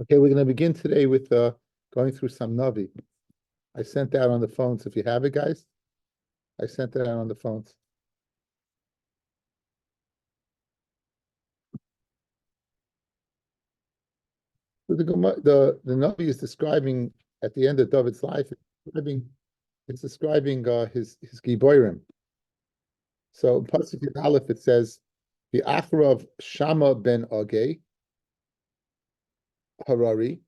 Okay, we're going to begin today with going through some Navi. I sent that on the phones. If you have it, guys, I sent that out on the phones. So the Navi is describing at the end of David's life. It's describing his Giborim. So in Pasuk Aleph it says, "The Achrav Shama ben Agay Harari."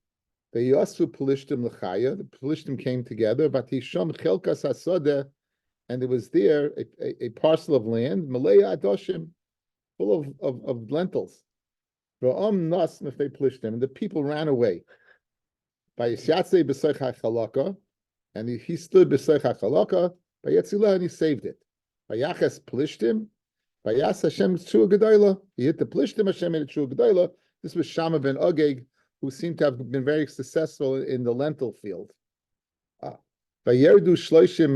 The Yasu Pelishtim Lechaya. The Pelishtim came together. Vatisham Chelkas Hasodeh, and there was there a parcel of land, Malaya Adoshim, full of lentils. Va'am Nas Mefei Pelishtim, and the people ran away. By Yisyatzei B'Seich HaChalaka, and he stood B'Seich HaChalaka, by Yetzilah, and he saved it. By Yaches Pelishtim, by Yas Hashem Tshuah Gedolah, he hit the Pelishtim, Hashem made a Tshuah Gedolah. This was Shama ben Agag, who seemed to have been very successful in the lentil field. Vayerdu shloishim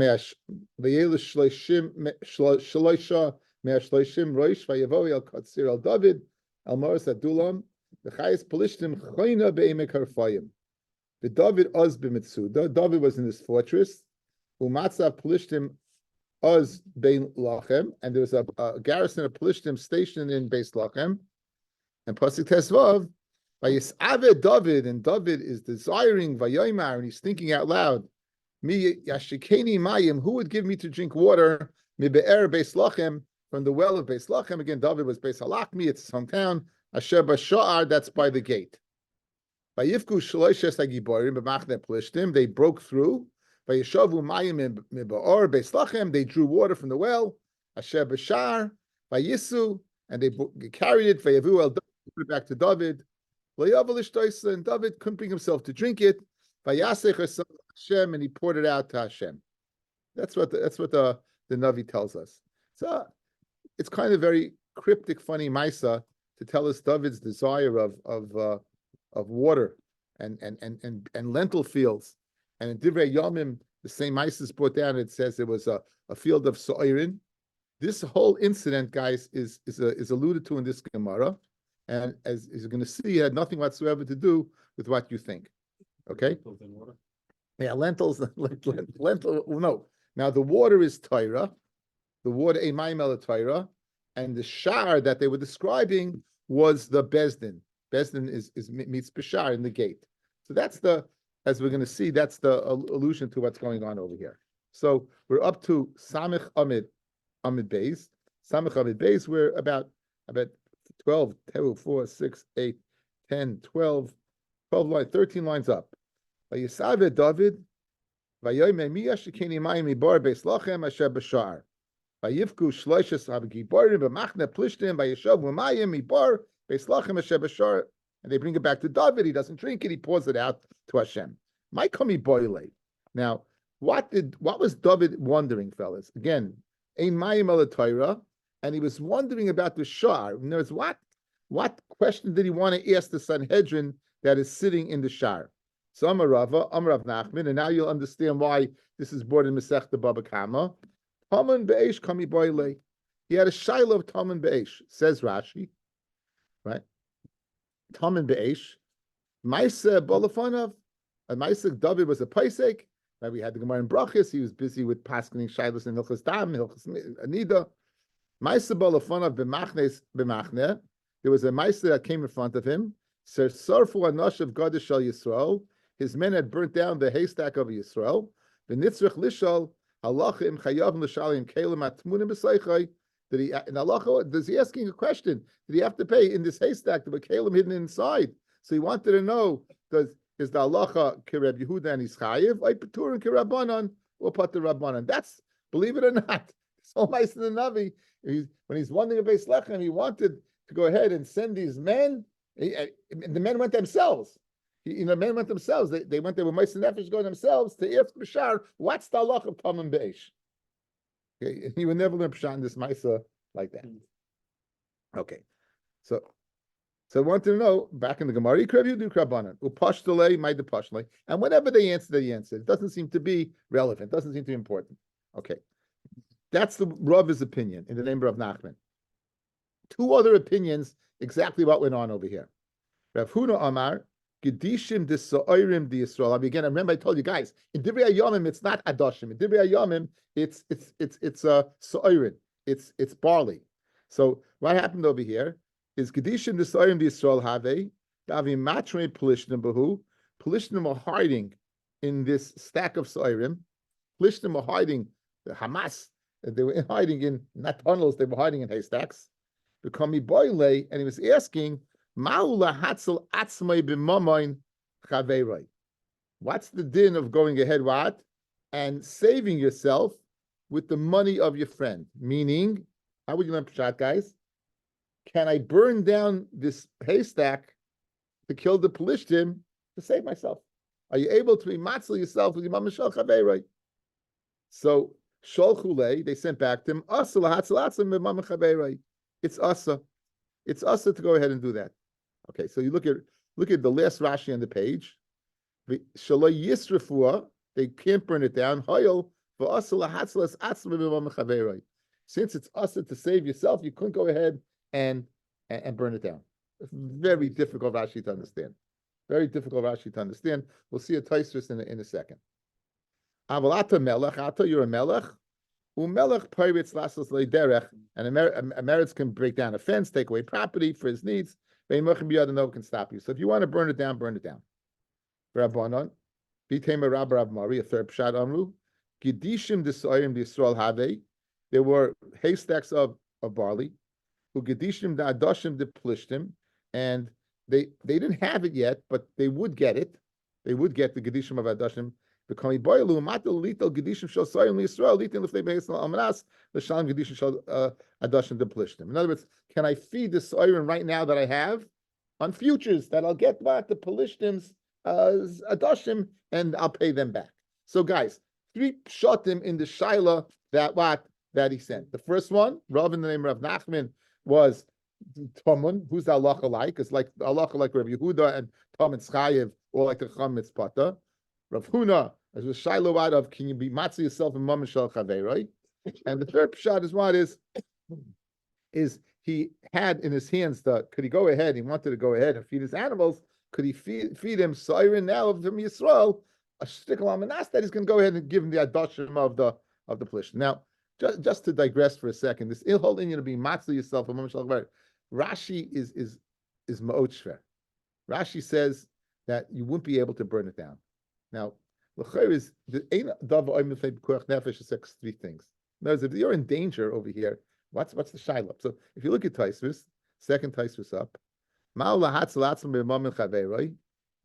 shloisha me'ashloishim roish vayavoy el katsir el David el moras adulam v'chayis pelishtim choyna be'emek harfayim. The David oz b'mitzuda. David was in this fortress. Umatzav pelishtim oz bein lachem, and there was a garrison of pelishtim stationed in Beis Lachem. And pasuk tesvav. Vayisave David, and David is desiring Vayoymar, and he's thinking out loud, Mi yashikeni mayim, who would give me to drink water, mi be'er Beis Lachem, from the well of Beis Lachem. Again, David was Beis Halachmi, it's his hometown. Asher b'sha'ar, that's by the gate. Vayifku shloishes hagiborim b'machne plishtim, they broke through. Vayishavu mayim mi be'or Beis Lachem, they drew water from the well. Asher b'sha'ar, vayisu, and they carried it. Vayavu el David, put it back to David. And David couldn't bring himself to drink it. Hashem, and he poured it out to Hashem. That's what the Navi tells us. So it's kind of very cryptic, funny Maisa to tell us David's desire of water and lentil fields. And in Divrei Yomim, the same Maisa is brought down. It says it was a field of So'irin. This whole incident, guys, is alluded to in this Gemara. And as you're going to see, it had nothing whatsoever to do with what you think. Okay? Yeah, lentils, lentil, no. Now, the water is Torah. The water, Emaim el Torah. And the shar that they were describing was the Bezdin. Bezdin meets Bishar in the gate. So that's as we're going to see, that's the allusion to what's going on over here. So we're up to Samich Amid Beis. Samich Amid Beis, we're about 12, 2, 4, 6, 8, 10, 12 lines, 13 lines up. Vayisave David, Vayoyme mi yashikeni mayim mibar Beis Lachem asher b'shar. Vayivku shloishes hagiborim b'machne plishtim vayishavu mayim mibar Beis Lachem asher b'shar. And they bring it back to David. He doesn't drink it. He pours it out to Hashem. Maikomi boile. Now, what was David wondering, fellas? Again, ein mayim el Torah. And he was wondering about the shar. In other words, what question did he want to ask the Sanhedrin that is sitting in the shar? So Amar Rav Nachman, and now you'll understand why this is brought in Masechta Baba Kama. Taman be'esh kami boile. He had a shiloh of Taman be'esh, says Rashi, right? Taman be'esh. Maisa bolafanav. And Maisa David was a paisek. Right? We had the Gemara in Brachis. He was busy with paskening shilohs in Hilchas Dam, Hilchas Anida. Maisa bolafanav b'machne. There was a Maisa that came in front of him. Sir Sarfu Anashav Gadish Shal Yisrael. His men had burnt down the haystack of Yisrael. V'nitzrich lishal halacha im chayav l'shalim kelim atmunim b'seichai. Did he in halacha? Does he asking a question? Did he have to pay in this haystack? There were kelim hidden inside. So he wanted to know: is the halacha kireb Yehuda and he's chayiv? I peturim kirabanan or pater rabbanan. That's, believe it or not, it's all nice in the Navi. When he's wondering about Beis Lechem, he wanted to go ahead and send these men. The men went themselves. The men went themselves. They went there with Meister Nefesh going themselves to ask Bishar, what's the halach of Taman Beish? Okay, he would never learn Pshat in this Maisa like that. Okay, so I want to know, back in the Gemara, and whenever they answer, it doesn't seem to be relevant, doesn't seem to be important. Okay, that's the Rav's opinion in the name of Rav Nachman. Two other opinions, exactly what went on over here. Rav Huna Amar, Gedishim de Sa'orim de Yisrael. I mean, again, I remember I told you guys in Divrei Hayomim it's not Adoshim. In Divrei Hayomim it's Sa'orim. It's barley. So what happened over here is Gedishim de Sa'orim de Yisrael have Davi Matre Pelishtim Behu. Pelishtim are hiding in this stack of Sa'orim. Pelishtim are hiding the Hamas. They were hiding in not tunnels. They were hiding in haystacks. Become boile, and he was asking. What's the din of going ahead what? And saving yourself with the money of your friend? Meaning, how would you learn Pshat, guys? Can I burn down this haystack to kill the Pelishtim to save myself? Are you able to be matzil yourself with your mama shel chaveroi? So, Sholchule, they sent back to him, it's asa. It's asa to go ahead and do that. Okay, so you look at the last Rashi on the page. Shaloi yisrafua, they can't burn it down. Since it's asa to save yourself, you couldn't go ahead and burn it down. It's very difficult Rashi to understand. Very difficult Rashi to understand. We'll see a Tosfos in a second. Avalata melech, ata you're a melech. Umelech pirates lassos leiderech, and a meretz can break down a fence, take away property for his needs. No one can stop you. So if you want to burn it down, burn it down. Rabbanon, Bitema Rabbi Rav Mari, a third pshat amru, Gedishim d'Soyim d'Yisrael have. There were haystacks of barley. Who Gedishim d'Adoshim d'Plishtim, and they didn't have it yet, but they would get it. They would get the Gedishim of Adoshim. Becoming boilu matal lital Gedishim shel Soyim l'Yisrael litin l'fnei be'esel almanas l'shalom Gedishim shel Adoshim d'Plishtim. In other words, can I feed the Soyim right now that I have on futures that I'll get back the Pelishtim's Adoshim and I'll pay them back? So guys, 3 pshatim in the Shaila that he sent. The first one, Rav in the name of Nachman, was Tamun, who's the halacha like? It's like halacha like Rav Yehuda and Tamun Chayev, or like the Cham Mitzpata. Rav Huna, as a Shaila out of, can you be matzah yourself in mama shel chaveroi? And the third pshat is what is he had in his hands could he go ahead? He wanted to go ahead and feed his animals. Could he feed him Siren now from Yisrael a shtickle amanas that he's going to go ahead and give him the adoshim of the plish. Now, just to digress for a second, this whole inyan to be matzah yourself in mama shel chaveroi. Rashi is ma'ot shver. Rashi says that you wouldn't be able to burn it down. Now, l'chayr is the ein davar oim l'fnei pekuach nefesh is 3 things. In other words, if you're in danger over here, what's the shaila? So if you look at Tosfos, second Tosfos up, ma'u lahatz latzim b'mamim chaveroi,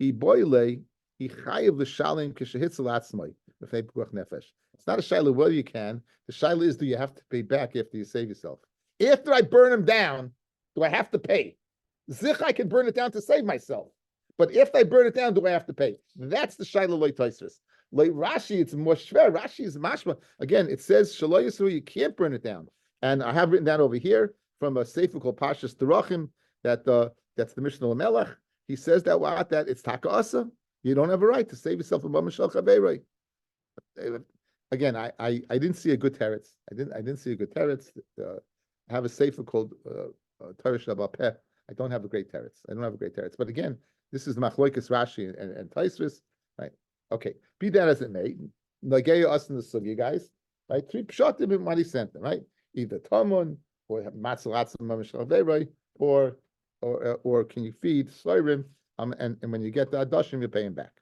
I boile I chayiv l'shalim k'shehitz latzmai l'fnei pekuach nefesh. It's not a shaila whether you can. The shaila is, do you have to pay back after you save yourself? After I burn them down, do I have to pay? Zich, I can burn it down to save myself. But if I burn it down, do I have to pay? That's the Shaila Loi Tosfos. Like Rashi, it's more shver. Rashi is mashma. Again, it says Shaloi Yisru, you can't burn it down. And I have written down over here from a sefer called Pashas Terachim that's the Mishnah Lamelech. He says that it's taka asa. You don't have a right to save yourself a mama shel chaveroi. Again, I didn't see a good teretz. I didn't see a good teretz. I have a sefer called Torah Shabbat Peh. I don't have a great teretz. But again, this is the Machloikis Rashi and Tosfos, right? Okay, be that as it may, Nageya us in the sugi, guys, right? 3 pshatim in what he sent them, right? Either Tamun or Matzalatzim Mamishal Veiroi, or can you feed Soirim? And when you get the Adoshim, you pay him back.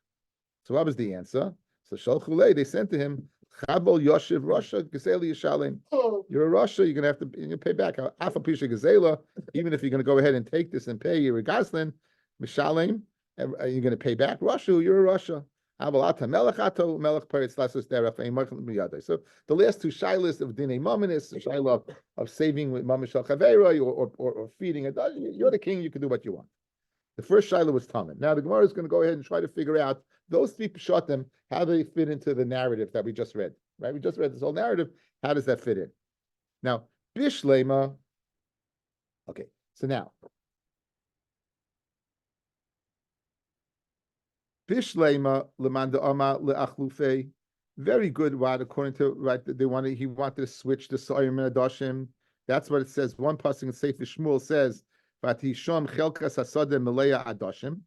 So what was the answer? So Shalchulei, they sent to him, Chabol Yoshev Rasha Gezeli Yishalim. You're a Rasha, you're gonna have to pay back. Alpha Pisha Gezela, even if you're gonna go ahead and take this and pay your Gaslin, Mishalim, you're going to pay back. Rashu, you're a Rasha. So the last 2 shilas of Dinei Mamanis, the shilah of saving with Mama Shel Chaveroi or feeding a dog, you're the king, you can do what you want. The first shilah was Taman. Now the Gemara is going to go ahead and try to figure out those 3 pshatim, how they fit into the narrative that we just read. Right? We just read this whole narrative. How does that fit in? Now, Bishlema. Okay, so now. Bishlema lemanda ama leachlufe. Very good. Right, according to he wanted to switch the Soyim and Adoshim. That's what it says. One passing in Sefer Shmuel says, "Vatisham chelkas hasadeh meleya Adoshim."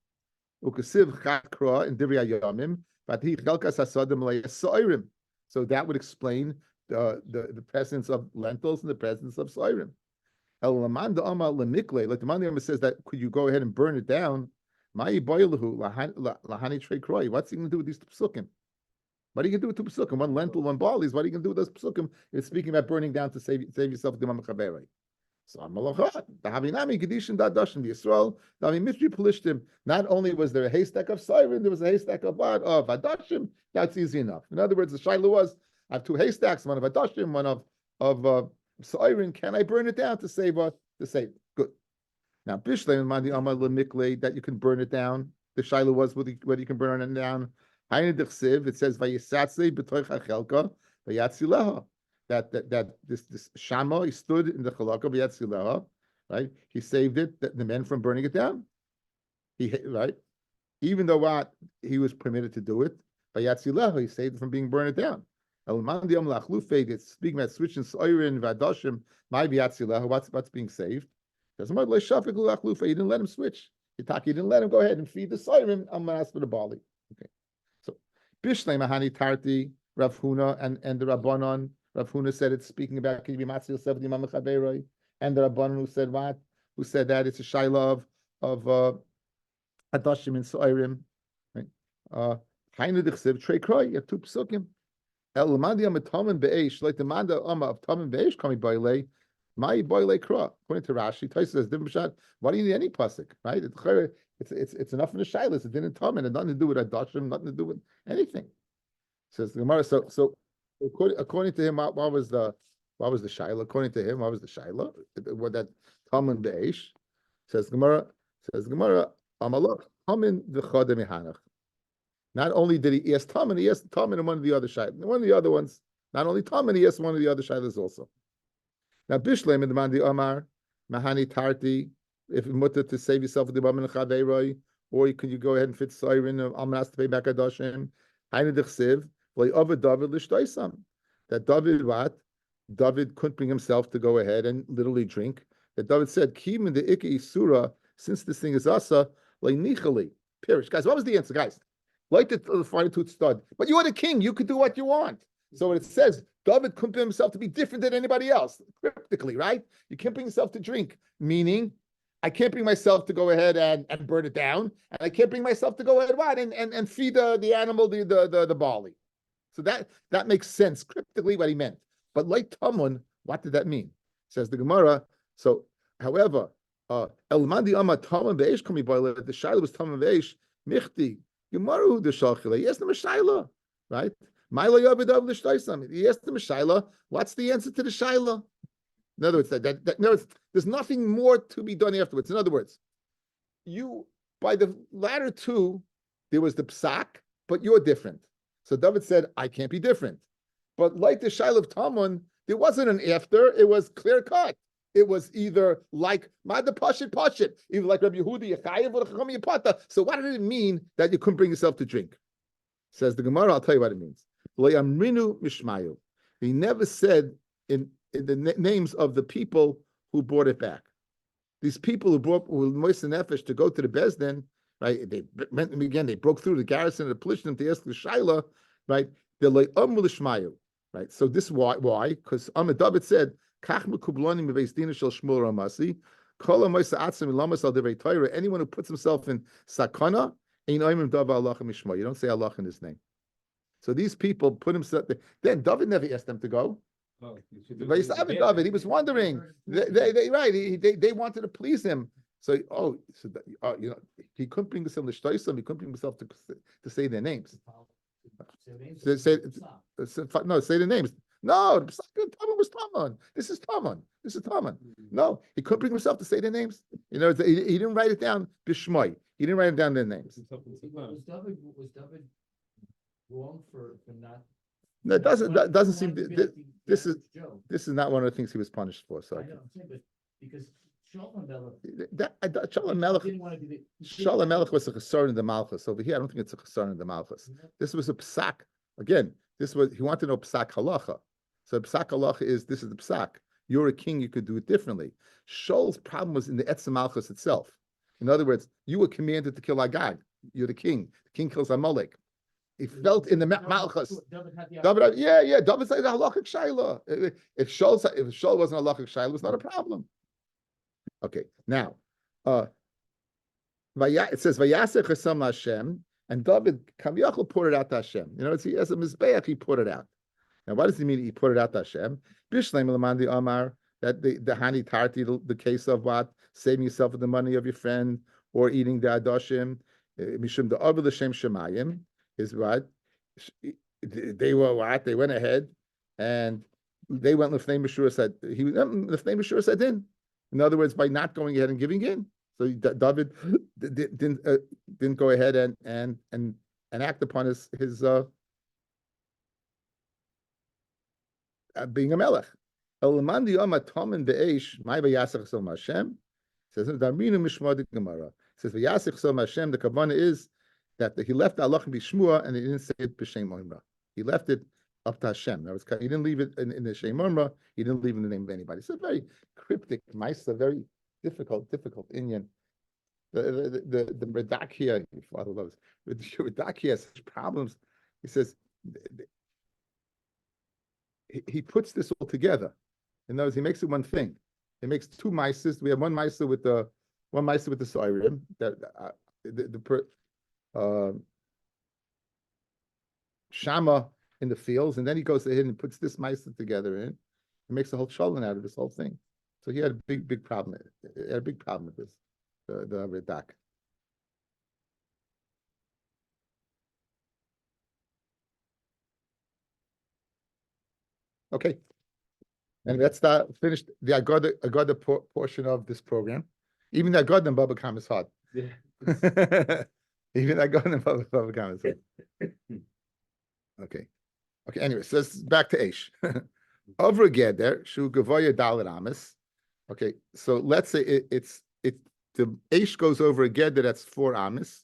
ukasiv chakra in divrei hayamim, but he chelkas hasadim le'yasairim. So that would explain the presence of lentils and the presence of soirim. El lamanda ama lemikle, like the Manda says that could you go ahead and burn it down? Ma'i boilahu lahani trei kroi. What's he going to do with these psukim? What are you going to do with two psukim? One lentil, one barley. What are you going to do with those psukim? It's speaking about burning down to save yourself. So the Havinami Kedishin Dadashim the Yisrael. The Mitri Pelishtim. Not only was there a haystack of siren, there was a haystack of what? Of Adashim. That's easy enough. In other words, the Shiloh was I have two haystacks, one of Adashim, one of siren. Can I burn it down to save what? To save. Good. Now Bishleim Mandi Amal Lemikle that you can burn it down. The Shiloh was whether you can burn it down. It says Vayisatse b'toich hachelka vayatzileha. That this Shama he stood in the chalaka vayatzileha, right? He saved it, the men from burning it down. Right, even though what he was permitted to do it, vayatzileha he saved it from being burned down. It's speaking about switching soirin vadashim. My vayatzileha, what's being saved? Doesn't matter. He didn't let him switch. He didn't let him go ahead and feed the soirin. I'm gonna ask for the barley. Okay. Bishlei Mahani Tarti, Rav Huna, and the Rabbanon. Rav Huna said it's speaking about Kivi Matzil 70 Mamachaberoi, and the Rabbanon who said what? Who said that it's a Shaila of Adashim and Soirim. Hainu Dichsev Trey Kroy, you have two psukim. El Lamandi Am Taman Be'esh, like the Manda Amma of Taman Be'esh coming by lay, my boile kra. According to Rashi, Taisa says different shot. Why do you need any pasuk? Right? It's enough in the shilas. It didn't come and it nothing to do with adashim, nothing to do with anything. Says the Gemara. So according to him, what was the shilah? According to him, what was the shilah? What that tamen beish says Gemara. Amalach tamen v'chadem mehanach. Not only did he ask tamen, he asked tamen in one of the other shilas. One of the other ones. Not only tamen, he asked one of the other shilas also. Now, Bishleim in the Mandi Omar, Mahani Tarti, if mutter to save yourself with the Baman Chaveiroi, or can you go ahead and fit Siren of Amnas to pay back Adashim? Hainu Dechsiv, over David Lishtoisam. That David what? David couldn't bring himself to go ahead and literally drink. That David said, Kim in the Ikki Surah, since this thing is Asa, like Nichali. Perish. Guys, what was the answer, guys? Like the fine tooth stud. But you are the king, you could do what you want. So when it says David couldn't bring himself to be different than anybody else, cryptically, right? You can't bring yourself to drink, meaning I can't bring myself to go ahead and burn it down, and I can't bring myself to go ahead and feed the animal the barley. So that makes sense cryptically what he meant. But like Tamun, what did that mean? Says the Gemara. So, however, Elmandi Amma Tamun Beish Kami Boiler, the Shaila was Tamun Beish Michti Gemaru the Shalchile. Yes, the Shaila, right? He asked him a shaila. What's the answer to the shaila? In other words, there's nothing more to be done afterwards. In other words, by the latter two, there was the psak, but you're different. So David said, I can't be different. But like the shaila of Tamun, there wasn't an after, it was clear cut. It was either like Mad the Pashit, either like Rabbi Yehudi, Yechayev, or Chacham Yapata. So what did it mean that you couldn't bring yourself to drink? Says the Gemara, I'll tell you what it means. He never said in the names of the people who brought it back. These people who moistened nefesh to go to the Bezdin, right? They broke through the garrison of the Plishtim to ask the Shaila, right? They're like right? So this is why? Because Ahmed David said, anyone who puts himself in sakana, you don't say Allah in his name. So these people put himself. Then David never asked them to go. Oh, David, he was wondering. They wanted to please him. So he couldn't bring himself to shtoisam. He couldn't bring himself to say their names. Say the names. No, Taman was Taman. This is Taman. No, he couldn't bring himself to say their names. He didn't write it down bishmoi. He didn't write down their names. Was David wrong for not? No, that doesn't seem. This is not one of the things he was punished for. So I know, but because Shalom Melech didn't want to be Shalom Melech was a chesron in the Malchus. Over here, I don't think it's a chesron in the Malchus. This was a psak. Again, he wanted to know psak halacha. So psak halacha is this is the psak. You're a king, you could do it differently. Shaul's problem was in the etzem Malchus itself. In other words, you were commanded to kill Agag. you're the king. The king kills Amalek. He felt in the Malchus. David had the David, yeah. David said halachic shayla. If Shaul wasn't a halachic shayla, it's not a problem. Okay, now, it says Vayasech Chesam Hashem, and David Kamiyachal poured it out to Hashem. You know, he as a mizbeach, he poured it out. Now, what does he mean? He poured it out to Hashem. Bishleim Lamandi Amar, that the Hani Tarti, the case of what saving yourself with the money of your friend or eating the Adoshim, Mishum the Abel Shem Shemayim is what they were. What they went ahead and they went Lefnei Meshura said Lefnei Meshura said in. In other words, by not going ahead and giving in. So David didn't go ahead and act upon his being a melech. Elamandi Yom Atomin Be'esh Mai Vayasech Som Hashem says Darminu Mishmad Gemara says Vayasech Som Hashem. The kavanah is that he left Allah Bishmua and he didn't say it b'Shem Omra. He left it up to Hashem. He didn't leave it in the Shem Omra. He didn't leave it in the name of anybody. It's a very cryptic, Maisa, very difficult Inyan. The Radak here, your father loves the Radak here has such problems. He says he puts this all together. In other words, he makes it one thing. He makes two Maisas. We have one Maisa with the Sairim, that Shama in the fields, and then he goes ahead and puts this Maisa together in. He makes a whole shalom out of this whole thing. So he had a big problem. He had a big problem with this. The Radak. Okay, and that's finished the Agada portion of this program. Even the Agada and Baba Kam is hard. Yeah. Even Agada and Baba Kam is hard. Okay. Anyway, so let's back to Eish. Over Geder Shu Gavoya Dalet Amis. Okay, so let's say it's the Eish goes over a Geder that's 4 Amis.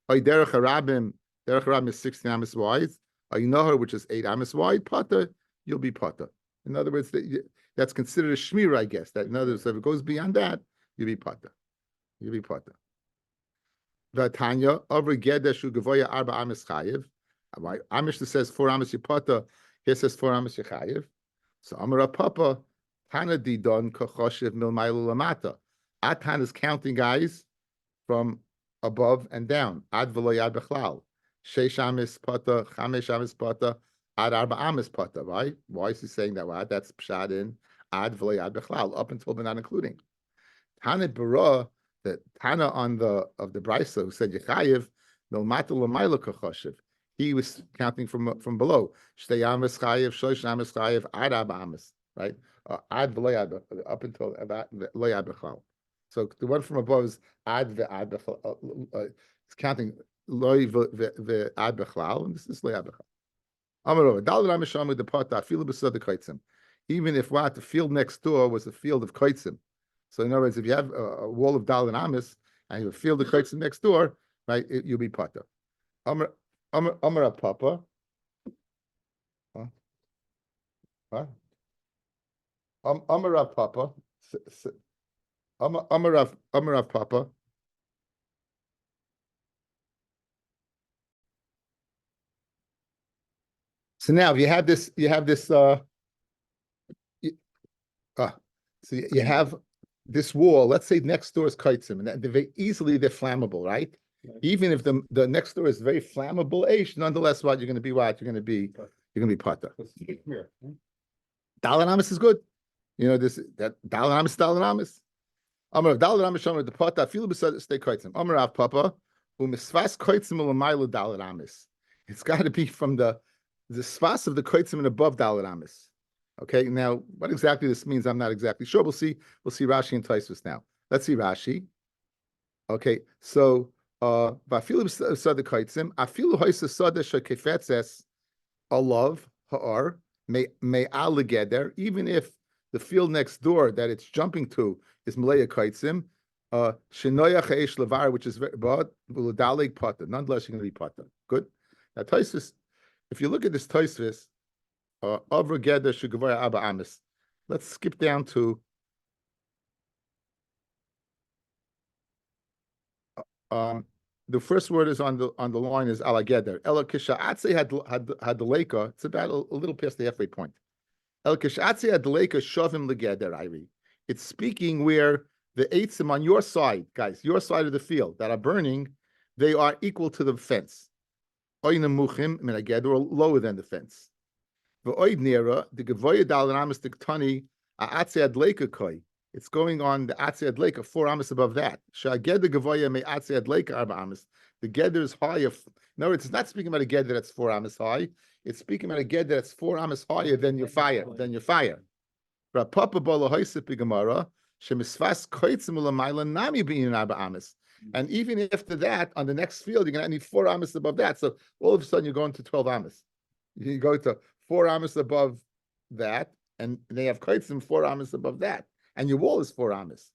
Derech Harabim is 16 Amis wide. Nahar, which is 8 Amis wide. Pata, you'll be Pata. In other words, that's considered a Shmir, I guess. That in other words, if it goes beyond that, you'll be Pata. You'll be Pata. Vatanya over Geder Shu Gavoya Arba Amis Chayiv. Amish says 4 Amis Yipata. Here says 4 Amis Yechayiv. So Amar Papa Tana Didon Kochoshev Milmailu Lamata. Atan is counting guys from above and down. Ad v'lo yad bechlal. Sheish amis pata, chamesh amis pata, ad arba amis pata. Right? Why is he saying that? Well, that's pshad in ad v'lo yad bechlal, up until but not including. Tana bara, the Tana of the Brisa who said Yechayev milmata l'maylo kochoshev. He was counting from below. Shtei amis chayev, shosh amis chayev, ad arba amis. Right? Ad v'lo yad up until lo yad bechlal. So the one from above is ad ve'ad it's counting loy ve'ad bechlal, and this is loy ad bechlal. Amarov dalad amisham with the pata afilu b'sad the kaitzim. Even if what the field next door was a field of kaitzim. So in other words, if you have a wall of dalad amis and you have a field of kaitzim next door, right, you'll be pata. Amar papa. What? Amar papa. Amarav Papa. So now you have this. So you have this wall. Let's say next door is kaitzim, and they're flammable, right? Even if the next door is very flammable, nonetheless, what you're going to be? What you're going to be? You're going to be pata. Dalanamis is good. You know this. That Dalanamis. Amar Dalad Amisham the Pata feel beside stay kaitzim. Amar Papa umisvas kaitzim ulamaylu Dalad Amis. It's got to be from the svas of the kaitzim and above Dalad Amis. Okay, now what exactly this means, I'm not exactly sure. We'll see Rashi and Tosfos now. Let's see Rashi. Okay, so vafilu besad the kaitzim afilu hoisa sada shekefetzes alav ha'ar may allegeder, even if the field next door that it's jumping to is Malaya Kaitzim, Shinoya Chaesh Levar, which is but Dalig Pata. Nonetheless, you're going to be Pata. Good. Now, Tosfos, if you look at this Tosfos, Avra Geder Shugavoya Abba Amis, let's skip down to the first word is on the line is alageder. Ela kishatze had the leka. It's about a little past the halfway point. El kishatze had the leka shovim legeder. Iri. It's speaking where the eitzim on your side, guys, your side of the field that are burning, they are equal to the fence. Oina muchim minageder, or lower than the fence. V'oid nera the gevoya dal ramis diktani aatze had leka koi. It's going on the Atze Adleka, 4 amas above that. Shaged the Gavoya may Atze Adleka Arba amas. The Geder is higher. No, it's not speaking about a Geder that's 4 amas high. It's speaking about a Geder that's 4 amas higher than your fire. Rapapa Bola Hoysip Gemara, Shemisfas Koitzim Ulamayla Nami being Arba amas. And even after that, on the next field, you're going to need 4 amas above that. So all of a sudden, you're going to 12 amas. You go to 4 amas above that, and they have Koitzim 4 amas above that. And your wall is 4 amas.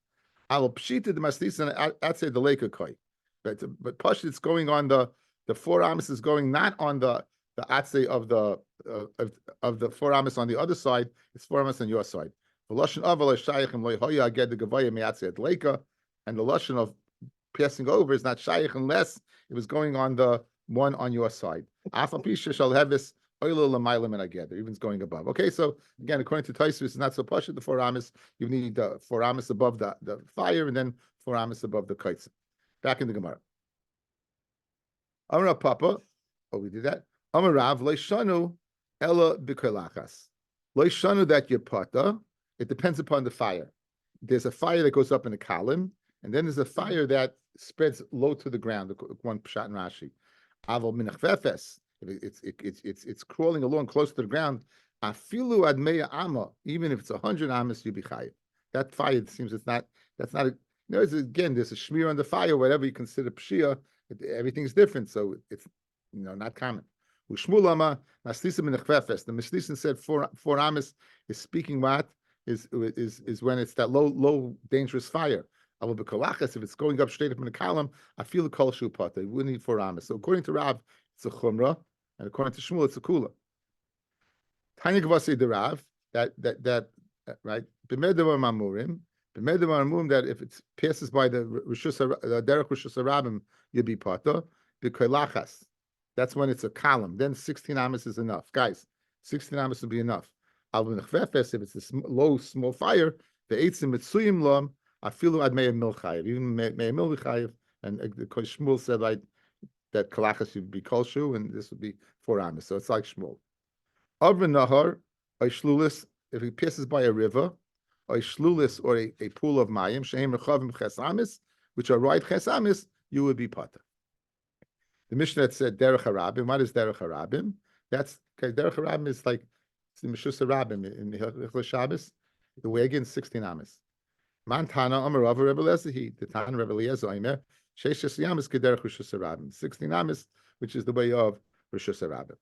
I will pshita the mastis and I'd say the leka koi. But push it's going on the 4 amas is going not on the atze of the 4 amas on the other side. It's 4 amas on your side. The lashon of shayichem loy hoya get the gavaya me'atze at leka, and the lashon of passing over is not shayich unless it was going on the one on your side. Afa pisha shall have this. Even it's going above. Okay, so again, according to Taisus, it's not so posh at the 4 amas. You need 4 amas above the fire, and then 4 amas above the kites. Back in the Gemara. Amar Papa, we did that. Amar Rav leishanu ella b'kolachas. Leishanu that you pata. It depends upon the fire. There's a fire that goes up in a column, and then there's a fire that spreads low to the ground. One pshat and Rashi. Aval minachvefes. It's crawling along close to the ground. Afilu ad meya ama, even if it's 100 amas, you be chayiv. That fire, it seems it's not. That's not. There's a shmear on the fire, whatever you consider pshia. Everything's different, so it's not common. Ushmul ama maslisa minachvefes. The mislisin said 4 amas is speaking what is when it's that low dangerous fire. If it's going up straight up in the column, I feel the kol shu pata. We need 4 amas. So according to Rav, it's a chumrah, and according to Shmuel, it's a kula. Tanya Gavasi the Rav that right. B'medavar mamurim that if it passes by the derech rishus harabim, you'll be pata. B'koilachas, that's when it's a column. Then 16 amas is enough, guys. 16 amas will be enough. Al b'nechvefes, if it's a low small fire, the eitzim mitzuyim lam afilu ad meya mil chayiv, even meya mil chayiv, and the Shmuel said like. That kalachas would be kolshu, and this would be 4 amas. So it's like Shmuel. Avra nahar, a shlulis, if he passes by a river, a shlulis or a pool of mayim, shehem rechavim ches amis, which are right ches amis, you would be pata. The Mishnah that said derech harabim. What is derech harabim? That's okay. Derech harabim is like it's the mishus harabim in the Hilchos Shabbos. The wagon 16 amas. Mantana amarav Rebbe Lezahi. The Tan Rebbe Eliezer Omer. 16 amas, which is the way of Rishus Harabim.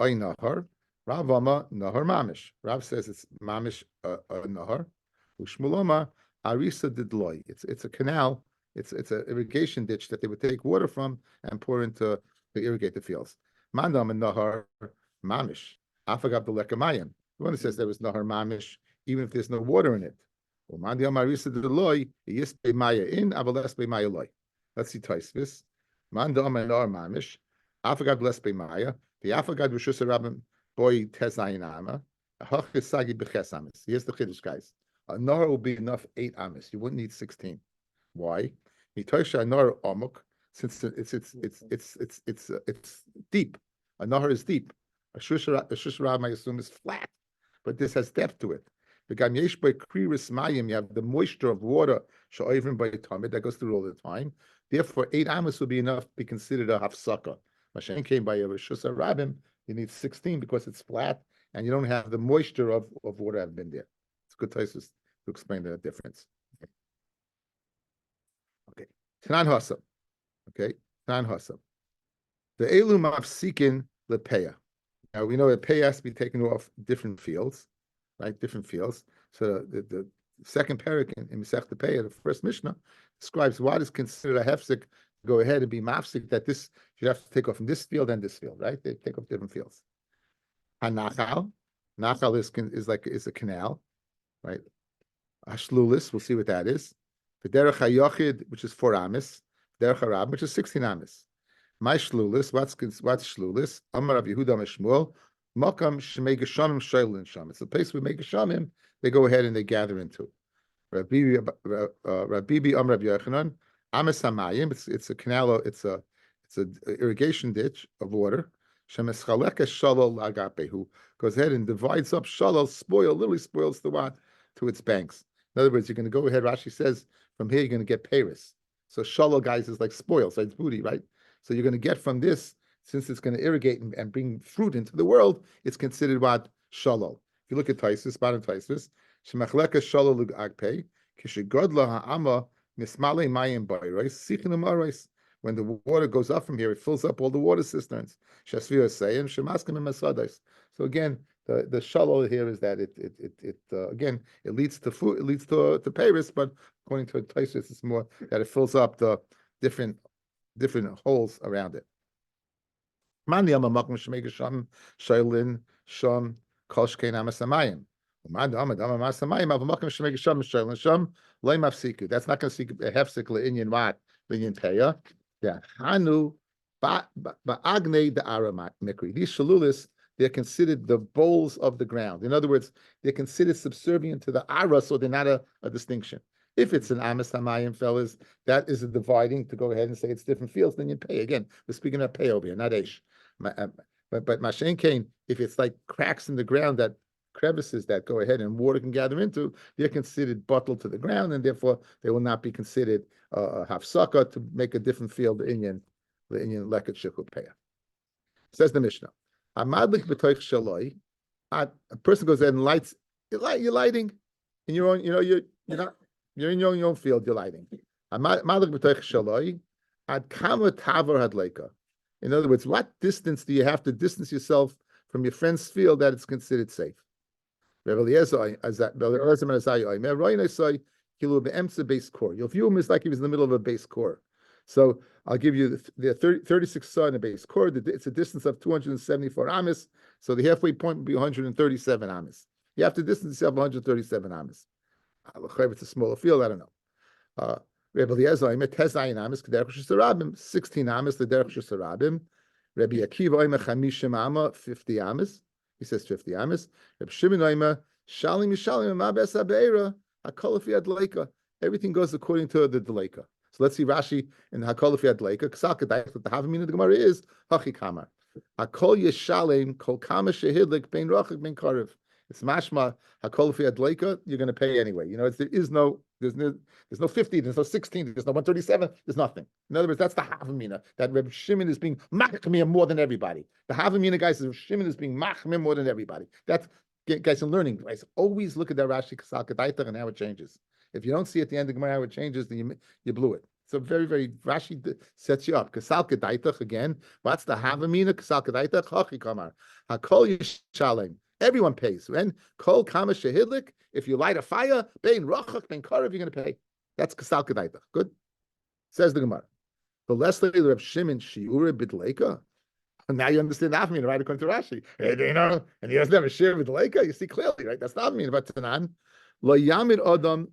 Oy nahar, Rav Ama nahar mamish. Rav says it's mamish nahar. Ushmuloma arisa didloi. It's a canal. It's an irrigation ditch that they would take water from and pour into to irrigate the fields. Mandam and nahar mamish. Afagav the lekamayim. The one that says there was nahar mamish, even if there's no water in it. Well, mandam arisa didloi yispe maya in avalespe maya loy. Let's see Taisvis. Mandam and Nahar Mamish. Afagad blessed by Maya. The Afagad Rishus Harabim boy Tezayinama. Hachesagi Beches Amis. Here's the Chiddush, guys. A Nahar will be enough 8 Amis. You wouldn't need 16. Why? Mitoisha Nahar Amuk. Since it's deep. A Nahar is deep. A Shush Harabim, I assume, is flat, but this has depth to it. You have the moisture of water that goes through all the time. Therefore, 8 amas would be enough to be considered a hafsaka. Mashen came by a Rishus Harabim, you need 16 because it's flat and you don't have the moisture of water have been there. It's a good place to explain the difference. Okay. Tanan Hasam. Okay. Tanan Hasam. The Elu Mafsikin Lepeya. Now we know that pay has to be taken off different fields. Right, different fields. So the second parak in Masechta Peah, the first Mishnah, describes what is considered a hefsek. Go ahead and be mafsik. That this you have to take off from this field and this field. Right, they take off different fields. Nachal is a canal, right? Ashlulis, we'll see what that is. The derech hayachid, which is 4 amis. Derech Harab, which is 16 amis. My shlulis, what's shlulis? Amar Rav Yehuda Mishmuel, Makam Shemei Geshamim Shailin Sham. It's a place where make Geshamim, they go ahead and they gather into. Rabbi Amar Rav Yochanan, Amis Hamayim. It's a canal. It's a irrigation ditch of water. Shemeschaleka Shalal Agape, who goes ahead and divides up Shalal, literally spoils the what to its banks. In other words, you're going to go ahead. Rashi says from here you're going to get Paris. So Shalal, guys, is like spoil, so it's booty, right? So you're going to get from this, since it's going to irrigate and bring fruit into the world, it's considered what? Shalal. If you look at Taisus, bottom Taisus, Shemachleka Shalal Agpe, Kishigodla Ha'ama Mismale Mayim Bayrais, Sichinum Arais. When the water goes up from here, it fills up all the water cisterns. Shasvir Sayim, Shemaskim and Masadais. So again, the shalal here is that it again it leads to food, it leads to Paris, but according to Taisus, it's more that it fills up the different holes around it. Man yama makom shmei gesham shaylin sham kolshkein amasamayim. Man dama masamayim av makom shmei gesham shaylin sham loy mafsiku. That's not going to seek a hefsek le'inyan what le'inyan peya. Yeah, hanu ba'agnei the aramat mikri. These shalulis, they're considered the bowls of the ground. In other words, they're considered subservient to the ara, so they're not a distinction. If it's an Amis Hamayim, fellas, that is a dividing to go ahead and say it's different fields, then you pay. Again, we're speaking of pay over here, not Aish. But Mashen Kane, if it's like cracks in the ground, that crevices that go ahead and water can gather into, they're considered bottled to the ground, and therefore they will not be considered hafsaka to make a different field, the Indian leket shikuk payah. Says the Mishnah. Amadlik b'toich shaloi. A person goes ahead and lights. You're lighting in your own. You're not. You're in your own field. You're lighting. Amadlik b'toich shaloi. Ad kama tavar hadleika. In other words, what distance do you have to distance yourself from your friend's field that it's considered safe? You'll view him as like he was in the middle of a base core. So I'll give you the 36 saw in a base core. It's a distance of 274 amis. So the halfway point would be 137 amis. You have to distance yourself 137 amis. It's a smaller field. I don't know. Rabbi Eliezer, 16 amis, the derech shesarabim. Rabbi Akiva, 50 amis. He says 50 amis. Rabbi Shimon, shalim yishalim ma'bes habeira hakolafi adleika. Everything goes according to the deleika. So let's see Rashi in the hakolafi adleika. Ksal kedayich that the havamina of the Gemara is hachi kamar. Hakol yishalim kol kama shehidlik bein rachik bein karev. It's mashma hakolafi adleika. You're going to pay anyway. You know, there's no 50, there's no 16, there's no 137, there's nothing. In other words, that's the havamina that Reb Shimon is being machmir more than everybody. The havamina guys is Reb Shimon is being machmir more than everybody. That's guys in learning. Guys, always look at that Rashi Kasal Kedaitach and how it changes. If you don't see at the end of the Gemara how it changes, then you blew it. So very, very Rashi sets you up. Kasal Kedaitach again. What's the havamina? Kasal Kedaitach hachi kamar hakol yishalem. Everyone pays. When kol kama shehidlik, if you light a fire, bein rachak bein karev, you're going to pay. That's kasal kedaita. Good. Says the Gemara. The Leslie Reb Shimon shiura bidleika. Now you understand that mean, right? According to Rashi, you know, and he doesn't have a share bidleika. You see clearly, right? That's not mean about Tanan. Lo yamid adam.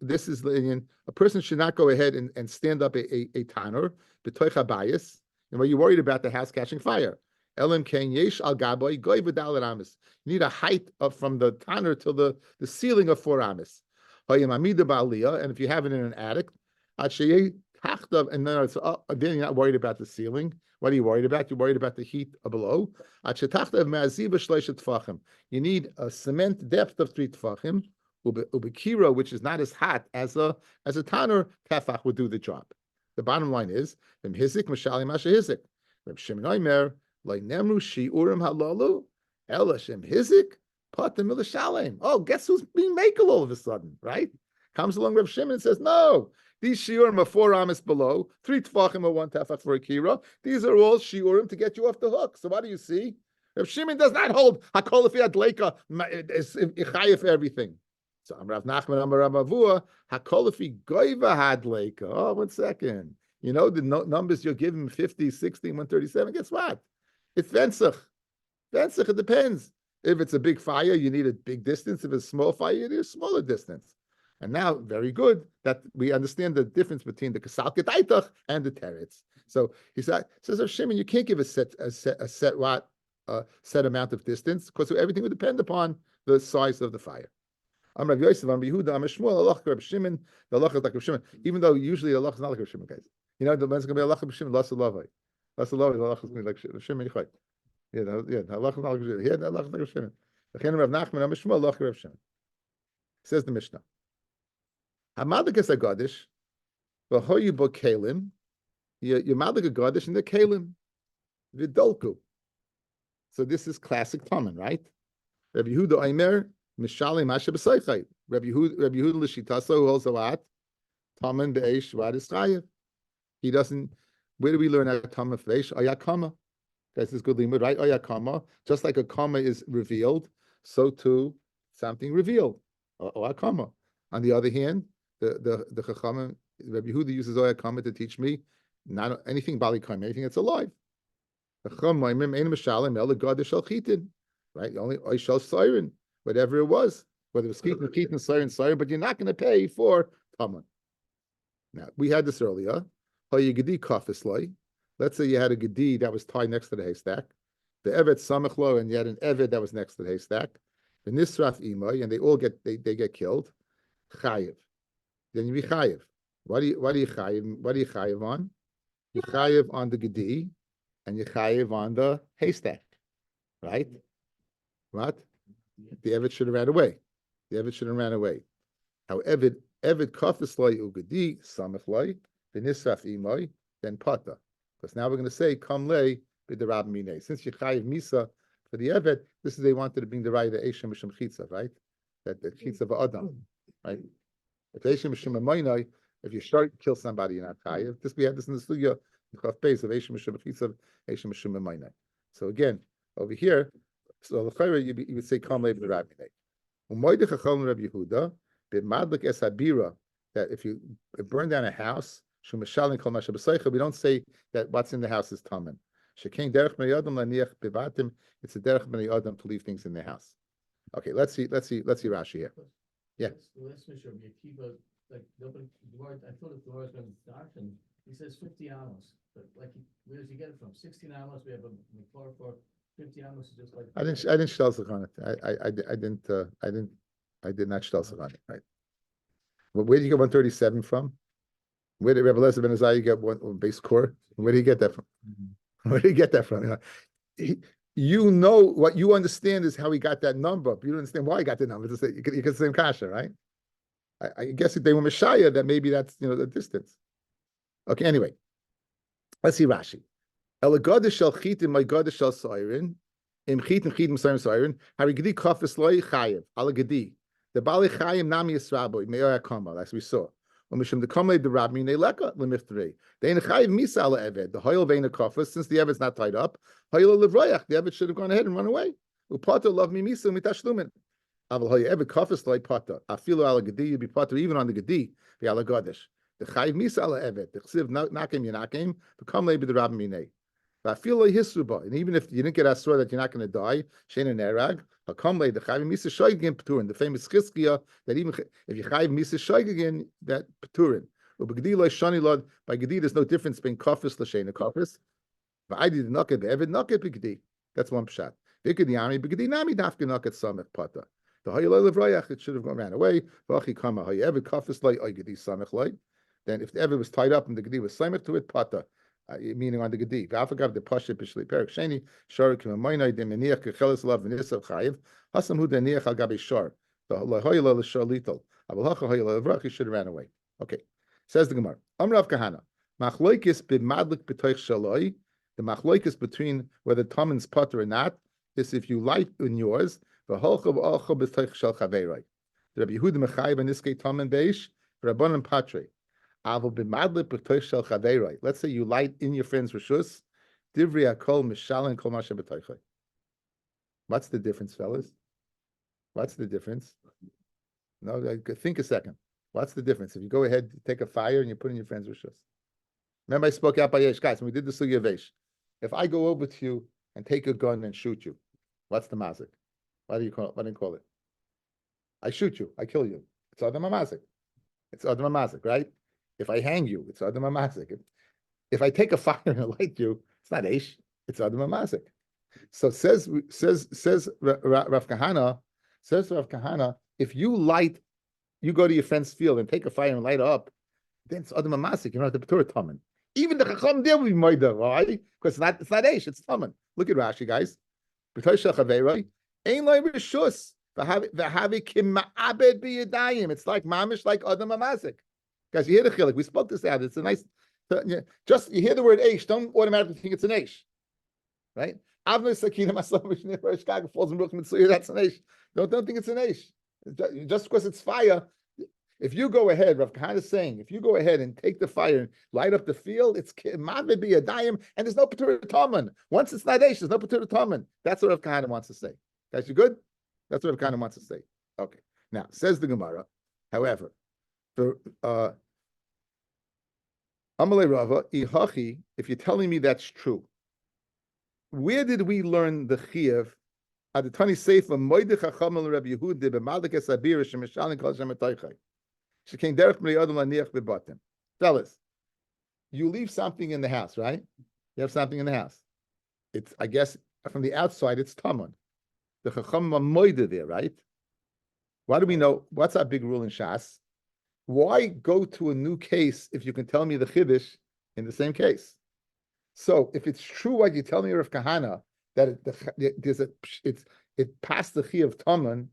This is the a person should not go ahead and stand up a tanner b'toich habayis. And what you're worried about the house catching fire. Elim ken yesh al gaboy goy v'dal amis. You need a height of from the tanner to the ceiling of 4 amis. And if you have it in an attic, and then then you're not worried about the ceiling. What are you worried about? You're worried about the heat below. You need a cement depth of 3 tfachim. Ubekira, which is not as hot as a tanner tefach would do the job. The bottom line is hizik mashali masha hizik. Reb Shimon Omer like nemru shiurim halalu elashem hizik patim milashalem. Oh, guess who's being makel all of a sudden, right? Comes along Reb Shimon and says, no, these shiurim are 4 amis below, 3 tefachim are 1 tefach for a kira. These are all shiurim to get you off the hook. So what do you see? Reb Shimon does not hold hakol fi adleika ichaya for everything. So Rav Nachman Amar Ramavua hakol fi goiva hadleika. Oh, 1 second. You know the numbers you're giving 50, 60, 137. Guess what? It's Vensach. Vensach, it depends. If it's a big fire, you need a big distance. If it's a small fire, you need a smaller distance. And now, very good that we understand the difference between the kasal ketaitach and the teretz. So he says, Shimon, you can't give a set amount of distance because everything would depend upon the size of the fire. I'm Rav Yosef, I'm Yehuda, I'm Shmuel, Allah Rav Shimon, the Allah is like Rav Shimon, even though usually Allah is not like Rav Shimon, guys. You know, the man's going to be Allah Rav Shimon, Lasa Lavai. Lasa Lavai, Allah is going to be like Rav Shimon Yichai. Allah is not like Rav Shimon. Yeah, Allah is like Rav Shimon. The Chen Rav Nachman, I'm Shmuel, Allah Rav Shimon. Says the Mishnah. Hamadik is a Gadish, V'hoyu bo Kalim, you're Madik a Gadish in the Kalim, Vidolku. So this is classic Taman, right? Rabbi Yehuda Aimer, Mishalim Masha B'Seichai. Rabbi Yehuda L'Shitasa, who holds a lot, Taman Be'esh Vadis Chayev. He doesn't, where do we learn that Taman Feish? Ayakama. That's his good limud, right? Ayakama. Just like a comma is revealed, so too something revealed. Ayakama. On the other hand, the Chachamim, Rabbi Yehuda uses Ayakama to teach me not anything Balikam, anything that's alive. Right? Only Oishal Siren, whatever it was, whether it was Keaton, Siren, but you're not going to pay for Taman. Now, we had this earlier. Let's say you had a Gedi that was tied next to the haystack. The Evet Samachlo, and you had an Evet that was next to the haystack. The Nisraf Imay, and they all get killed. Chayiv. Then you be Chayiv. What do you Chayiv on? You Chayiv on the Gedi, and you Chayiv on the haystack. Right? What? The Evet should have ran away. How Evet Kafisloi Ugadi Samachloi, the Nisraf Imoi, then Pata. Because now we're going to say Kamlei b'the Rabbi Minei. Since you Chayiv Misa for the Evet, this is they wanted to bring the right the Eshem Mishum Chitza, right? That the Chitza of Adam, right? If Eshem Mishum Mainai, if you start to kill somebody, you're not Chayiv. We had this in the studio in Chaf Beis of Eshem Mishum Chitza, Eshem Mishum Mainai. So again, over here, so the you would say Kamlei b'the Rabbi Minei. Umoydech Chacham Rabbi Yehuda b'madlik es habira, that if you burn down a house, we don't say that what's in the house is tamen. It's a derech b'nei adam to leave things in the house. Okay, let's see Rashi here. Yeah. Let's make sure like nobody. I thought the Gemara was going to start, and he says 50 amos. But like, where does he get it from? 16 amos. We have a McClure for 50 amos. Is just like I didn't shtelzach on it. I did not shtelzach on it. Right. Well, where did you get 137 from? Where did Rebbe Lezer ben Azai get one base core? Where did he get that from? Where did he get that from? You know what you understand is how he got that number, but you don't understand why he got the number. You get the same kasha, right? I guess if they were Messiah, that maybe that's the distance. Okay, anyway, let's see Rashi. El God shall chitin, my God shall siren. Im chitin siren. Hari gedi kafis loy chayev. Al gedi. The bali chayim nami yisraboy me'or akama, as we saw. Mishum the kamei the Rabbi Neileka lemiftri. They in chayiv misa ala eved. The hoyel vein kafis, since the eved's not tied up. Hoyel levrayach. The eved should have gone ahead and run away. Upata love me misa mitashlumin. Aval hoyel eved kafis loy pata. Afilu ala gedi you be pata even on the gedi. The ala gadish. The chayiv misa ala eved. The chsiv nakim yinakim. The kamei be the Rabbi Minei. And even if you didn't get asur that you're not going to die, shein and erag, hakamle the chayv misa shoygin peturin. The famous chizkiya that even if you chayv misa shoygin, that peturin. Ubegdi lo shani lod by gedi. There's no difference between kafis l'shein and kafis. But I did naket be'evid naket begedi. That's one pshat. Vikid yami begedi nami dafke naket samech pata. The hayolay levrayach it should have ran away. Vachi kama hayevid kafis loy oygedi samech loy. Then if the evid was tied up and the gedi was samech to it pata. Meaning on the Gedi. V'afagav the Pasha Pishli Perik Sheni Shar Kimamoinai de Meniach Kecheles Lav V'Nisav Chayiv Hasam Hu Deniach Al Gabi Shar the Lahoyla L'Shar Lital Avalacha Hoyla Levrach he should have ran away. Okay, says the Gemara. Amrav Kahana Machloikis b'Madlik B'Toich Shaloi. The Machloikis between whether Taman's potter or not is if you light in yours V'Holcha V'Olcha B'Toich Shal Chaverai. The Rabbi Yehuda Mechayiv and Niskei Taman Beish Rabbanan Patre. Let's say you light in your friend's rishus. What's the difference, fellas? What's the difference? No, think a second. What's the difference? If you go ahead, take a fire and you put in your friend's rishus. Remember I spoke out by Yesh, guys, when we did the Sugya Vesh. If I go over to you and take a gun and shoot you, what's the mazik? Why do you call it? I shoot you, I kill you. It's Adam Mazik. it's Adam Amazik, right? If I hang you, it's Adam Amazik. If I take a fire and light you, it's not Aish, it's Adam Amazik. So says Rav Kahana, if you go to your friend's field and take a fire and light it up, then it's Adam Amasik. You don't have to Torah Taman. Even the Chacham there will be Moida. Why? Because it's not Aish, it's Taman. Look at Rashi, guys. It's like Mamish, like Adam Amasik. Guys, you hear the chilik. We spoke this out. It's a nice, just you hear the word Aish, don't automatically think it's an Aish. Right? Avnei Sakina Maslav falls in Brooklyn, that's an Aish. Don't think it's an Aish. Just because it's fire. If you go ahead, Rav Kahana is saying, if you go ahead and take the fire and light up the field, it's Mavid be a dayim, and there's no Patur Taman. Once it's not Aish, there's no Patur Taman. That's what Rav Kahana wants to say. Guys, you good? That's what Rav Kahana wants to say. Okay. Now, says the Gemara, however, for Amalei Rava, Ihachi, if you're telling me that's true, where did we learn the Chiyuv? At the Tani Sefer, Moide Chacham el Rabbi Yehuda b'Malek Esabir shemishalin kol Shem Etoichai. She came derech b'nei Adam laniach b'batim. Fellas, you leave something in the house, right? You have something in the house. It's, I guess, from the outside, it's Taman. The Chacham Moide there, right? Why do we know? What's our big rule in Shas? Why go to a new case if you can tell me the Chiddush in the same case? So, if it's true what you tell me, Rav Kahana, that it passed the chi of Taman,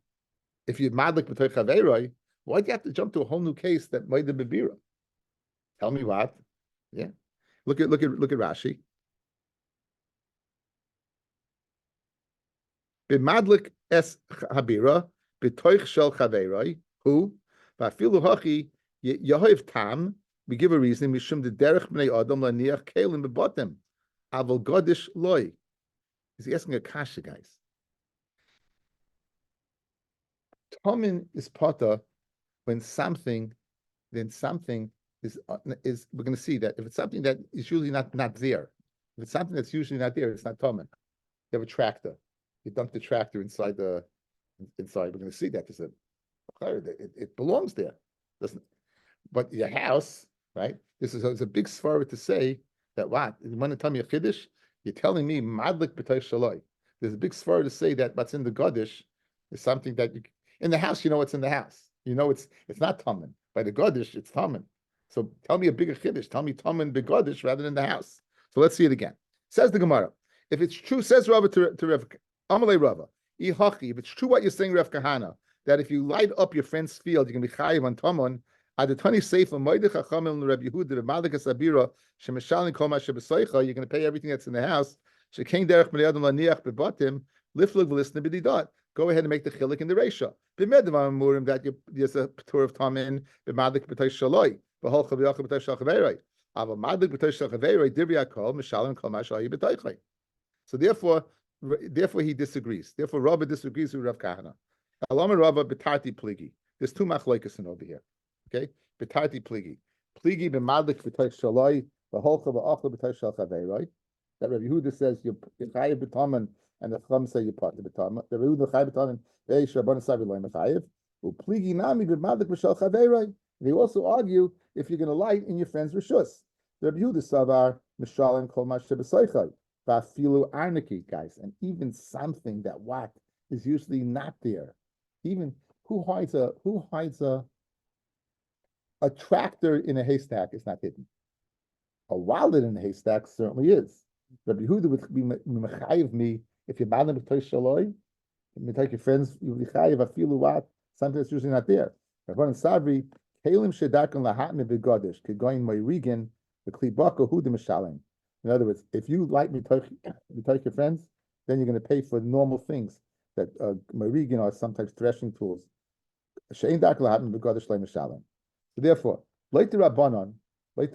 if you madlik b'toy chaveiroi, why do you have to jump to a whole new case that might have been bira? Tell me what? Yeah, look at Rashi. B'madlik es habira b'toy shel chaveiroi who v'afilu hachi yahiv tam. We give a reason. Mishum the derech b'nei adam laniach kelim b'botem aval godish loy. He's asking a kasha, guys. Tomin is pata when something is we're going to see that if it's something that is usually not there, if it's something that's usually not there, it's not tomin. You have a tractor. You dump the tractor inside. We're going to see that. It belongs there, doesn't? But your house, right? This is a big svara to say that what you want to tell me a chiddush. You're telling me madlik b'tay shaloi. There's a big svara to say that what's in the Godish is something that you in the house. You know what's in the house. You know it's not Taman. By the Godish, it's Taman. So tell me a bigger chiddush. Tell me Taman b'Godish rather than the house. So let's see it again. Says the Gemara. If it's true, says Rava to Rav Amalei Rava, Ihachi. If it's true what you're saying, Rav Kahana, that if you light up your friend's field, you can be chayiv on Taman. You're going to pay everything that's in the house. Go ahead and make the chilik in the reisha. That there's a tour of tamin. So therefore he disagrees. Therefore Rabbi disagrees with Rav Kahana. There's two machlokes over here. Okay, betati pligi b'madlik b'toy shaloi v'holcha v'achla b'toy shal chaveiroi. That Rabbi Yehuda says you're chayiv b'taman, and the Chacham say you're part of b'taman. The Rabbi Yehuda chayiv b'taman v'eish rabban savi loy mechayiv u'pligi nami b'madlik b'shal chaveiroi. They also argue if you're going to light in your friend's rishus. The Rabbi Yehuda savar mishalim kol mashe b'soichai v'afilu arniki, guys, and even something that what is usually not there. Even who hides a tractor in a haystack is not hidden. A wallet in a haystack certainly is. Rabbi Yehuda would be mechayiv me if you're madam b'toy shaloi. You take your friends, you'll be chayiv afilu what something that's usually not there. Rabban Savri kelim shedakan lahatme b'godish kegoyin moirigan v'klibaka huda mishalim. In other words, if you like me take your friends, then you're going to pay for normal things that moirigan are sometimes threshing tools. Shein dakan lahatme b'godish loy mishalim. So therefore, late the Rabbanon, if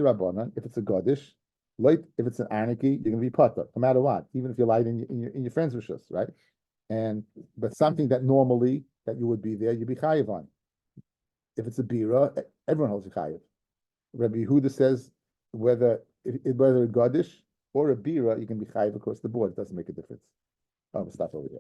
it's a Godish, if it's an anarchy, you're going to be pata, no matter what, even if you light in your friend's rishus, right? But something that normally that you would be there, you'd be chayiv on. If it's a bira, everyone holds a chayiv. Rabbi Yehuda says whether a Godish or a bira, you can be chayiv across the board. It doesn't make a difference. Stop over here.